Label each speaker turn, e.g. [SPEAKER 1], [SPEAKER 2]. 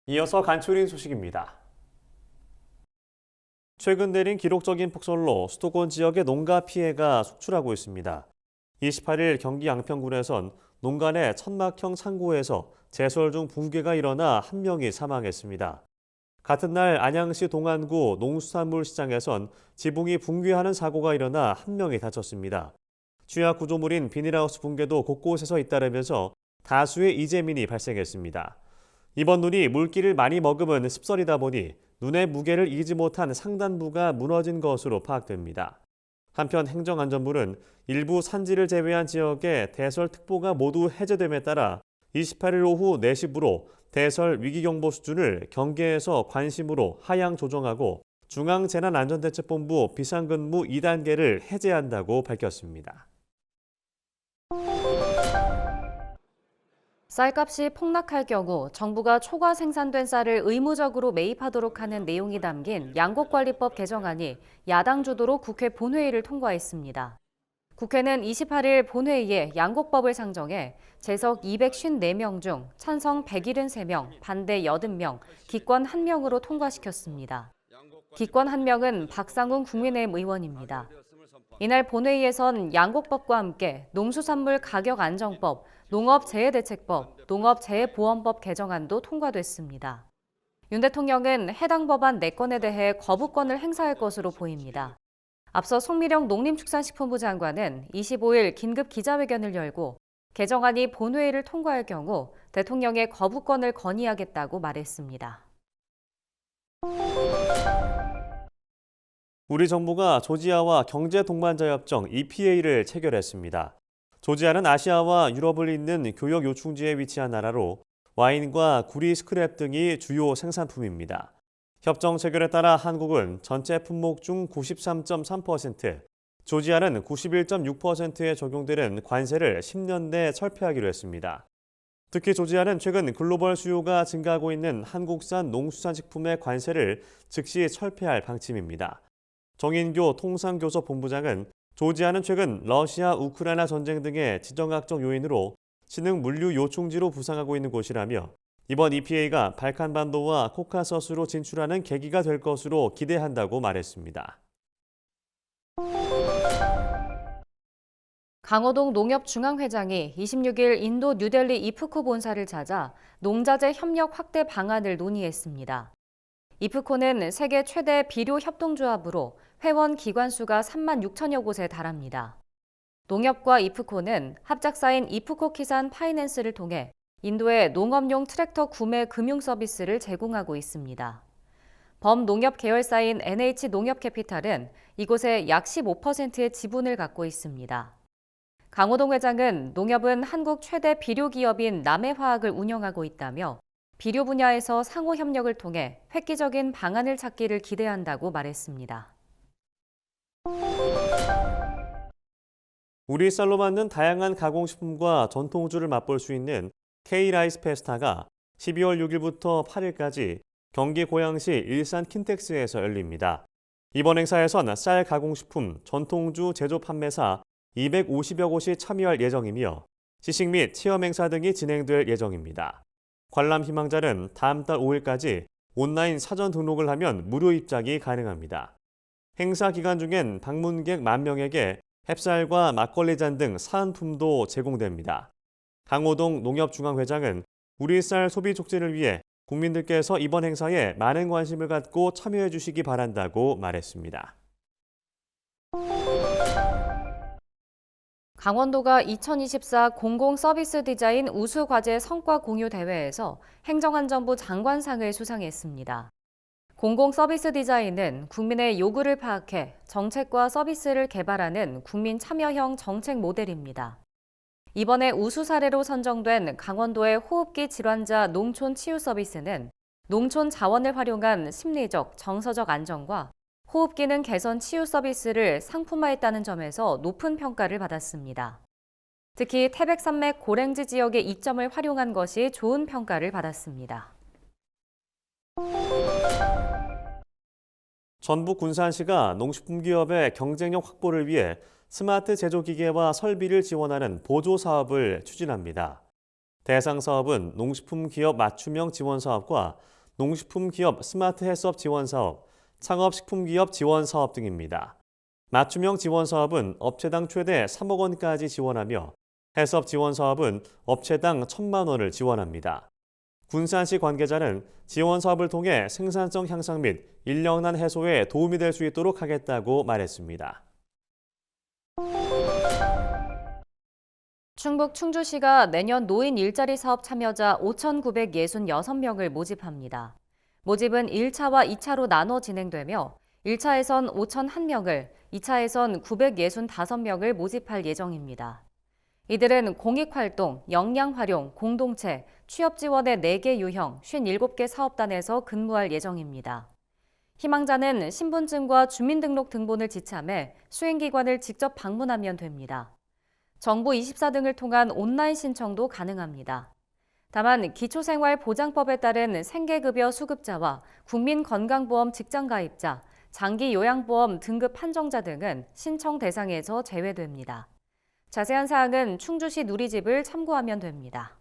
[SPEAKER 1] 이어서 간추린 소식입니다. 최근 내린 기록적인 폭설로 수도권 지역의 농가 피해가 속출하고 있습니다. 28일 경기 양평군에선 농가 내 천막형 창고에서 제설 중 붕괴가 일어나 한 명이 사망했습니다. 같은 날 안양시 동안구 농수산물 시장에선 지붕이 붕괴하는 사고가 일어나 한 명이 다쳤습니다. 취약 구조물인 비닐하우스 붕괴도 곳곳에서 잇따르면서 다수의 이재민이 발생했습니다. 이번 눈이 물기를 많이 머금은 습설이다 보니 눈의 무게를 이기지 못한 상단부가 무너진 것으로 파악됩니다. 한편 행정안전부는 일부 산지를 제외한 지역에 대설특보가 모두 해제됨에 따라 28일 오후 4시부로 대설 위기경보 수준을 경계에서 관심으로 하향 조정하고 중앙재난안전대책본부 비상근무 2단계를 해제한다고 밝혔습니다.
[SPEAKER 2] 쌀값이 폭락할 경우 정부가 초과 생산된 쌀을 의무적으로 매입하도록 하는 내용이 담긴 양곡관리법 개정안이 야당 주도로 국회 본회의를 통과했습니다. 국회는 28일 본회의에 양곡법을 상정해 재석 254명 중 찬성 173명, 반대 80명, 기권 1명으로 통과시켰습니다. 기권 1명은 박상훈 국민의힘 의원입니다. 이날 본회의에선 양곡법과 함께 농수산물 가격 안정법, 농업재해대책법, 농업재해보험법 개정안도 통과됐습니다. 윤 대통령은 해당 법안 4건에 대해 거부권을 행사할 것으로 보입니다. 앞서 송미령 농림축산식품부 장관은 25일 긴급 기자회견을 열고 개정안이 본회의를 통과할 경우 대통령의 거부권을 건의하겠다고 말했습니다.
[SPEAKER 1] 우리 정부가 조지아와 경제동반자협정 EPA를 체결했습니다. 조지아는 아시아와 유럽을 잇는 교역 요충지에 위치한 나라로 와인과 구리 스크랩 등이 주요 생산품입니다. 협정 체결에 따라 한국은 전체 품목 중 93.3%, 조지아는 91.6%에 적용되는 관세를 10년 내 철폐하기로 했습니다. 특히 조지아는 최근 글로벌 수요가 증가하고 있는 한국산 농수산식품의 관세를 즉시 철폐할 방침입니다. 정인교 통상교섭본부장은 조지아는 최근 러시아, 우크라이나 전쟁 등의 지정학적 요인으로 신흥 물류 요충지로 부상하고 있는 곳이라며 이번 EPA가 발칸반도와 코카서스로 진출하는 계기가 될 것으로 기대한다고 말했습니다.
[SPEAKER 2] 강호동 농협중앙회장이 26일 인도 뉴델리 이프코 본사를 찾아 농자재 협력 확대 방안을 논의했습니다. 이프코는 세계 최대 비료 협동조합으로 회원 기관 수가 3만 6천여 곳에 달합니다. 농협과 이프코는 합작사인 이프코 키산 파이낸스를 통해 인도에 농업용 트랙터 구매 금융 서비스를 제공하고 있습니다. 범농협 계열사인 NH농협캐피탈은 이곳에 약 15%의 지분을 갖고 있습니다. 강호동 회장은 농협은 한국 최대 비료 기업인 남해화학을 운영하고 있다며 비료 분야에서 상호 협력을 통해 획기적인 방안을 찾기를 기대한다고 말했습니다.
[SPEAKER 1] 우리 쌀로 만든 다양한 가공식품과 전통주를 맛볼 수 있는 K라이스 페스타가 12월 6일부터 8일까지 경기 고양시 일산 킨텍스에서 열립니다. 이번 행사에선 쌀 가공식품, 전통주 제조 판매사 250여 곳이 참여할 예정이며 시식 및 체험 행사 등이 진행될 예정입니다. 관람 희망자는 다음 달 5일까지 온라인 사전 등록을 하면 무료 입장이 가능합니다. 행사 기간 중엔 방문객 10,000명에게 햅쌀과 막걸리 잔 등 사은품도 제공됩니다. 강호동 농협중앙회장은 우리 쌀 소비 촉진을 위해 국민들께서 이번 행사에 많은 관심을 갖고 참여해 주시기 바란다고 말했습니다.
[SPEAKER 2] 강원도가 2024 공공서비스 디자인 우수과제 성과 공유 대회에서 행정안전부 장관상을 수상했습니다. 공공서비스 디자인은 국민의 요구를 파악해 정책과 서비스를 개발하는 국민 참여형 정책 모델입니다. 이번에 우수 사례로 선정된 강원도의 호흡기 질환자 농촌 치유 서비스는 농촌 자원을 활용한 심리적, 정서적 안정과 호흡 기능 개선 치유 서비스를 상품화했다는 점에서 높은 평가를 받았습니다. 특히 태백산맥 고랭지 지역의 이점을 활용한 것이 좋은 평가를 받았습니다.
[SPEAKER 1] 전북 군산시가 농식품 기업의 경쟁력 확보를 위해 스마트 제조 기계와 설비를 지원하는 보조 사업을 추진합니다. 대상 사업은 농식품 기업 맞춤형 지원 사업과 농식품 기업 스마트 해썹 지원 사업, 창업식품 기업 지원 사업 등입니다. 맞춤형 지원 사업은 업체당 최대 3억 원까지 지원하며 해썹 지원 사업은 업체당 1,000만 원을 지원합니다. 군산시 관계자는 지원 사업을 통해 생산성 향상 및 인력난 해소에 도움이 될 수 있도록 하겠다고 말했습니다.
[SPEAKER 2] 충북 충주시가 내년 노인 일자리 사업 참여자 5,966명을 모집합니다. 모집은 1차와 2차로 나눠 진행되며 1차에선 5,001명을, 2차에선 965명을 모집할 예정입니다. 이들은 공익활동, 역량활용, 공동체, 취업지원의 4개 유형, 57개 사업단에서 근무할 예정입니다. 희망자는 신분증과 주민등록 등본을 지참해 수행기관을 직접 방문하면 됩니다. 정부24 등을 통한 온라인 신청도 가능합니다. 다만 기초생활보장법에 따른 생계급여 수급자와 국민건강보험 직장가입자, 장기요양보험 등급 판정자 등은 신청 대상에서 제외됩니다. 자세한 사항은 충주시 누리집을 참고하면 됩니다.